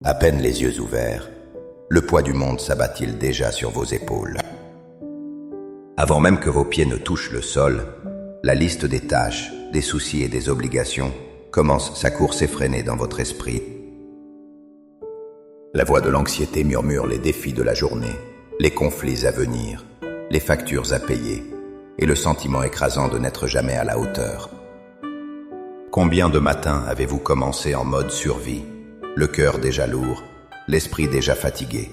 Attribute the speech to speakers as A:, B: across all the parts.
A: À peine les yeux ouverts, le poids du monde s'abat-il déjà sur vos épaules. Avant même que vos pieds ne touchent le sol, la liste des tâches, des soucis et des obligations commence sa course effrénée dans votre esprit. La voix de l'anxiété murmure les défis de la journée, les conflits à venir, les factures à payer et le sentiment écrasant de n'être jamais à la hauteur. Combien de matins avez-vous commencé en mode survie, le cœur déjà lourd, l'esprit déjà fatigué,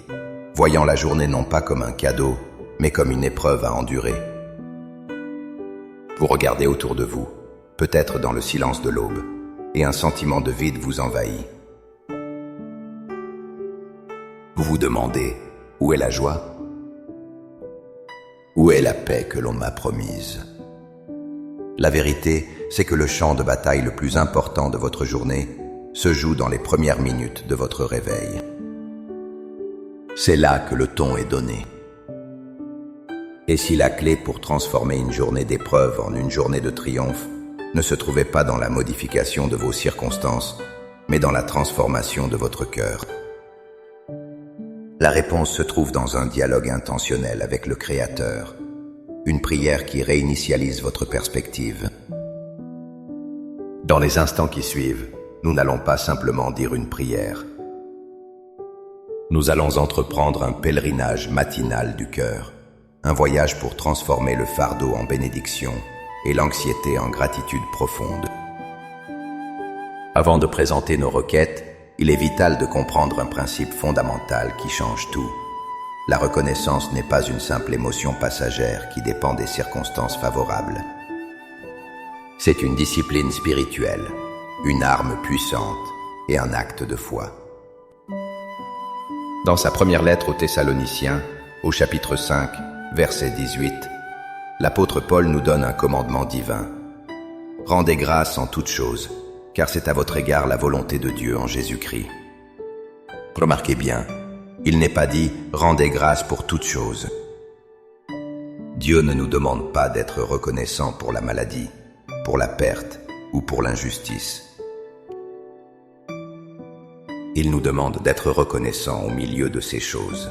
A: voyant la journée non pas comme un cadeau, mais comme une épreuve à endurer. Vous regardez autour de vous, peut-être dans le silence de l'aube, et un sentiment de vide vous envahit. Vous vous demandez, où est la joie? Où est la paix que l'on m'a promise? La vérité, c'est que le champ de bataille le plus important de votre journée se joue dans les premières minutes de votre réveil. C'est là que le ton est donné. Et si la clé pour transformer une journée d'épreuve en une journée de triomphe ne se trouvait pas dans la modification de vos circonstances, mais dans la transformation de votre cœur? La réponse se trouve dans un dialogue intentionnel avec le Créateur, une prière qui réinitialise votre perspective. Dans les instants qui suivent, nous n'allons pas simplement dire une prière. Nous allons entreprendre un pèlerinage matinal du cœur, un voyage pour transformer le fardeau en bénédiction et l'anxiété en gratitude profonde. Avant de présenter nos requêtes, il est vital de comprendre un principe fondamental qui change tout. La reconnaissance n'est pas une simple émotion passagère qui dépend des circonstances favorables. C'est une discipline spirituelle, une arme puissante et un acte de foi. Dans sa première lettre aux Thessaloniciens, au chapitre 5, verset 18, l'apôtre Paul nous donne un commandement divin. « Rendez grâce en toutes choses, car c'est à votre égard la volonté de Dieu en Jésus-Christ. » Remarquez bien, il n'est pas dit « rendez grâce pour toutes choses ». Dieu ne nous demande pas d'être reconnaissant pour la maladie, pour la perte ou pour l'injustice. Il nous demande d'être reconnaissant au milieu de ces choses.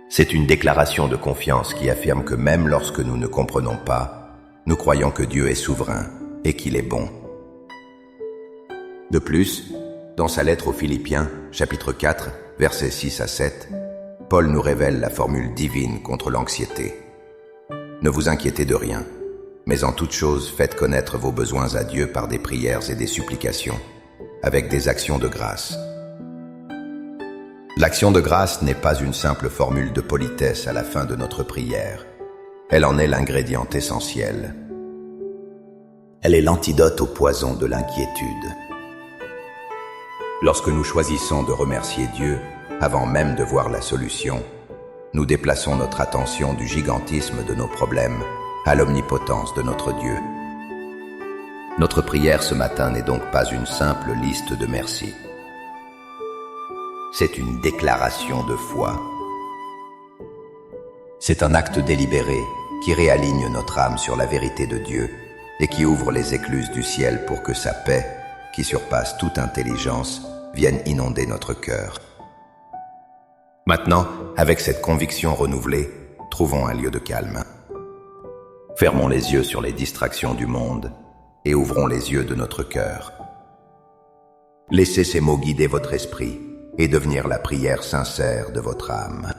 A: C'est une déclaration de confiance qui affirme que même lorsque nous ne comprenons pas, nous croyons que Dieu est souverain et qu'il est bon. De plus, dans sa lettre aux Philippiens, chapitre 4, versets 6 à 7, Paul nous révèle la formule divine contre l'anxiété. Ne vous inquiétez de rien, mais en toute chose faites connaître vos besoins à Dieu par des prières et des supplications, avec des actions de grâce. L'action de grâce n'est pas une simple formule de politesse à la fin de notre prière. Elle en est l'ingrédient essentiel. Elle est l'antidote au poison de l'inquiétude. Lorsque nous choisissons de remercier Dieu, avant même de voir la solution, nous déplaçons notre attention du gigantisme de nos problèmes à l'omnipotence de notre Dieu. Notre prière ce matin n'est donc pas une simple liste de merci. C'est une déclaration de foi. C'est un acte délibéré qui réaligne notre âme sur la vérité de Dieu et qui ouvre les écluses du ciel pour que sa paix, qui surpasse toute intelligence, vienne inonder notre cœur. Maintenant, avec cette conviction renouvelée, trouvons un lieu de calme. Fermons les yeux sur les distractions du monde et ouvrons les yeux de notre cœur. Laissez ces mots guider votre esprit et devenir la prière sincère de votre âme.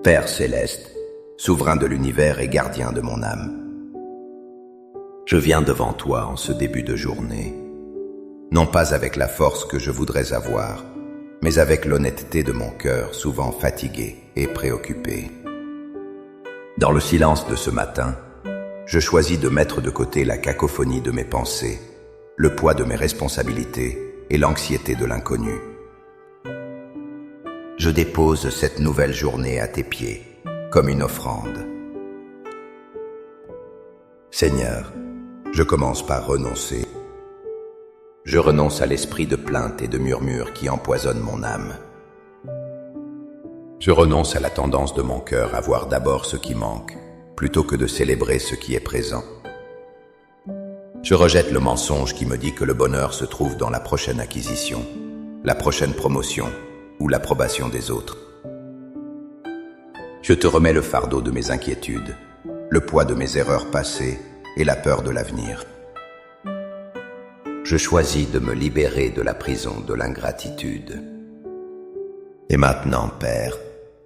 A: Père céleste, souverain de l'univers et gardien de mon âme, je viens devant toi en ce début de journée, non pas avec la force que je voudrais avoir, mais avec l'honnêteté de mon cœur souvent fatigué et préoccupé. Dans le silence de ce matin, je choisis de mettre de côté la cacophonie de mes pensées, le poids de mes responsabilités et l'anxiété de l'inconnu. Je dépose cette nouvelle journée à tes pieds, comme une offrande. Seigneur, je commence par renoncer. Je renonce à l'esprit de plainte et de murmure qui empoisonne mon âme. Je renonce à la tendance de mon cœur à voir d'abord ce qui manque, plutôt que de célébrer ce qui est présent. Je rejette le mensonge qui me dit que le bonheur se trouve dans la prochaine acquisition, la prochaine promotion ou l'approbation des autres. Je te remets le fardeau de mes inquiétudes, le poids de mes erreurs passées et la peur de l'avenir. Je choisis de me libérer de la prison de l'ingratitude. Et maintenant, Père,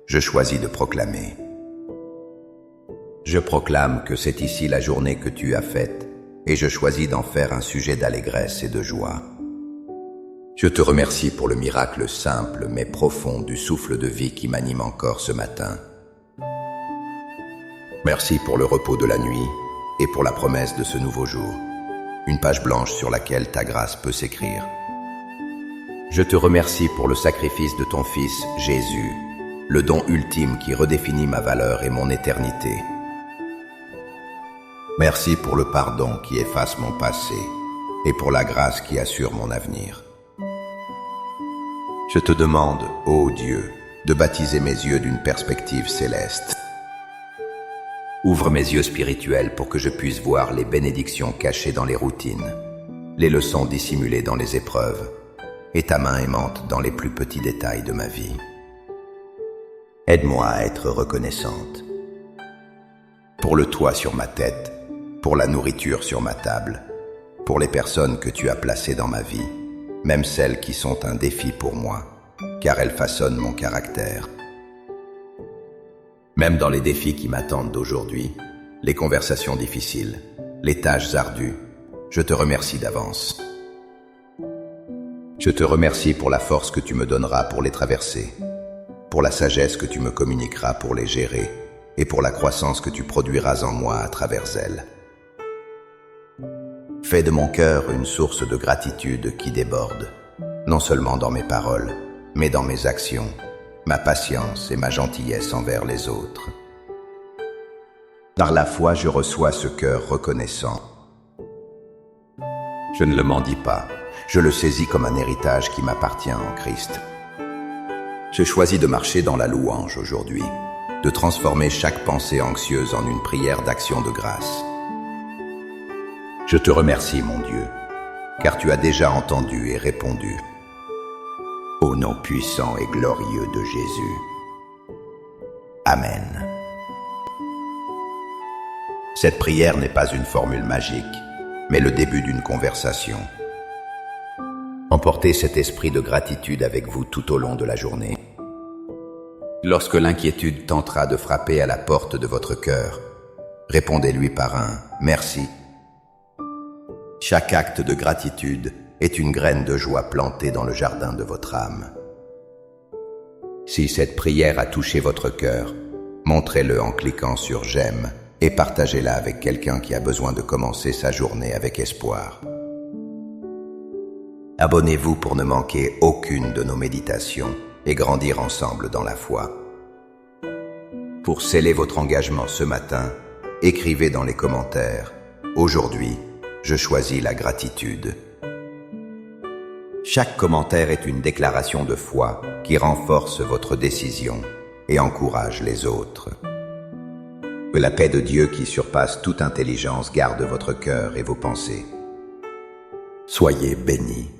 A: je choisis de proclamer. Je proclame que c'est ici la journée que tu as faite, et je choisis d'en faire un sujet d'allégresse et de joie. Je te remercie pour le miracle simple mais profond du souffle de vie qui m'anime encore ce matin. Merci pour le repos de la nuit et pour la promesse de ce nouveau jour, une page blanche sur laquelle ta grâce peut s'écrire. Je te remercie pour le sacrifice de ton Fils Jésus, le don ultime qui redéfinit ma valeur et mon éternité. Merci pour le pardon qui efface mon passé et pour la grâce qui assure mon avenir. Je te demande, ô Dieu, de baptiser mes yeux d'une perspective céleste. Ouvre mes yeux spirituels pour que je puisse voir les bénédictions cachées dans les routines, les leçons dissimulées dans les épreuves, et ta main aimante dans les plus petits détails de ma vie. Aide-moi à être reconnaissante. Pour le toit sur ma tête, pour la nourriture sur ma table, pour les personnes que tu as placées dans ma vie, même celles qui sont un défi pour moi, car elles façonnent mon caractère. Même dans les défis qui m'attendent d'aujourd'hui, les conversations difficiles, les tâches ardues, je te remercie d'avance. Je te remercie pour la force que tu me donneras pour les traverser, pour la sagesse que tu me communiqueras pour les gérer, et pour la croissance que tu produiras en moi à travers elles. Fais de mon cœur une source de gratitude qui déborde, non seulement dans mes paroles, mais dans mes actions, ma patience et ma gentillesse envers les autres. Par la foi, je reçois ce cœur reconnaissant. Je ne le mendie pas, je le saisis comme un héritage qui m'appartient en Christ. Je choisis de marcher dans la louange aujourd'hui, de transformer chaque pensée anxieuse en une prière d'action de grâce. Je te remercie, mon Dieu, car tu as déjà entendu et répondu. Au nom puissant et glorieux de Jésus. Amen. Cette prière n'est pas une formule magique, mais le début d'une conversation. Emportez cet esprit de gratitude avec vous tout au long de la journée. Lorsque l'inquiétude tentera de frapper à la porte de votre cœur, répondez-lui par un « merci ». Chaque acte de gratitude est une graine de joie plantée dans le jardin de votre âme. Si cette prière a touché votre cœur, montrez-le en cliquant sur « J'aime » et partagez-la avec quelqu'un qui a besoin de commencer sa journée avec espoir. Abonnez-vous pour ne manquer aucune de nos méditations et grandir ensemble dans la foi. Pour sceller votre engagement ce matin, écrivez dans les commentaires « Aujourd'hui, je choisis la gratitude ». Chaque commentaire est une déclaration de foi qui renforce votre décision et encourage les autres. Que la paix de Dieu qui surpasse toute intelligence garde votre cœur et vos pensées. Soyez bénis.